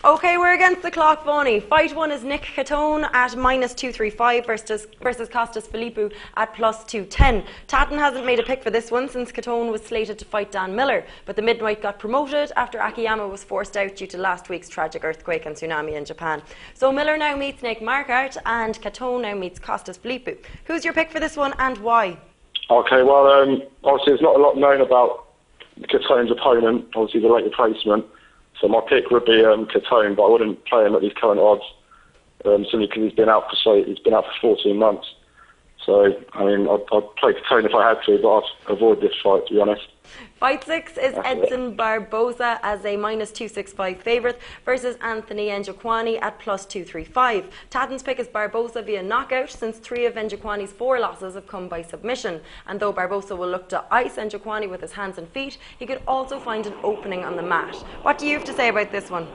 Okay, we're against the clock, Bonnie. Fight 1 is Nick Catone at -235 versus Costas Philippou at +210. Tatten hasn't made a pick for this one since Catone was slated to fight Dan Miller, but the midnight got promoted after Akiyama was forced out due to last week's tragic earthquake and tsunami in Japan. So Miller now meets Nick Marquardt and Catone now meets Costas Philippou. Who's your pick for this one and why? Okay, well, obviously there's not a lot known about Catone's opponent, obviously the late replacement. So my pick would be Catone, but I wouldn't play him at these current odds, simply because he's been out for 14 months. So I mean, I'd play Catone if I had to, but I'd avoid this fight, to be honest. Fight 6 is Edson Barboza as a -265 favourite versus Anthony Njokuani at +235. Tatten's pick is Barboza via knockout since 3 of Njokuani's 4 losses have come by submission. And though Barboza will look to ice Njokuani with his hands and feet, he could also find an opening on the mat. What do you have to say about this one?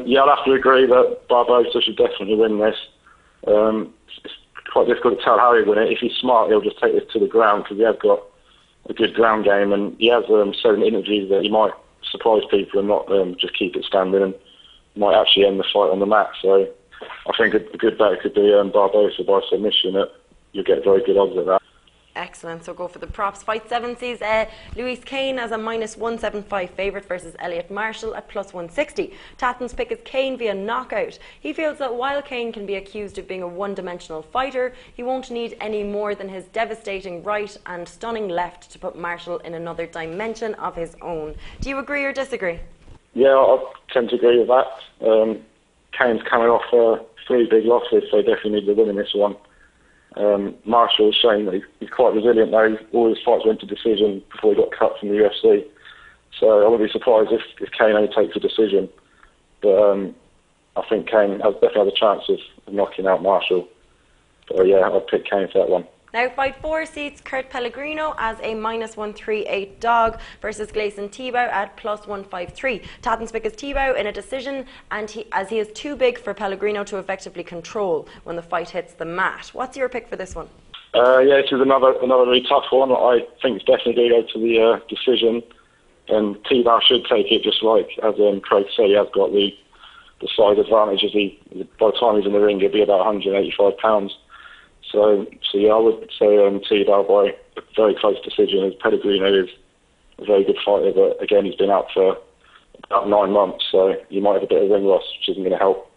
Yeah, I'd have to agree that Barboza should definitely win this. It's quite difficult to tell how he'll win it. If he's smart, he'll just take this to the ground because he has got a good ground game, and he has said in interviews that he might surprise people and not just keep it standing, and might actually end the fight on the mat. So I think a good bet could be Barboza by submission. You'll get very good odds at that. Excellent, so go for the props. Fight 7 sees Luis Kane as a -175 favourite versus Elliot Marshall at +160. Tatten's pick is Kane via knockout. He feels that while Kane can be accused of being a one-dimensional fighter, he won't need any more than his devastating right and stunning left to put Marshall in another dimension of his own. Do you agree or disagree? Yeah, I tend to agree with that. Kane's coming off 3 big losses, so he definitely needs to win in this one. Marshall's showing that he's quite resilient though. All his fights went to decision before he got cut from the UFC. So I wouldn't be surprised if Kane only takes a decision. But I think Kane definitely has a chance of knocking out Marshall. But yeah, I'd pick Kane for that one. Now, Fight 4 seats Kurt Pellegrino as a -138 dog versus Gleison Tebow at +153. Tatten's pick is Tebow in a decision, and as he is too big for Pellegrino to effectively control when the fight hits the mat. What's your pick for this one? Yeah, this is another really tough one. I think it's definitely going to go to the decision, and Tebow should take it. Just like as Craig said, he has got the size advantage. By the time he's in the ring, he'll be about 185 pounds. So yeah, I would say Tebow by a very close decision, as Pellegrino is a very good fighter, but again, he's been out for about 9 months, so you might have a bit of ring loss, which isn't going to help.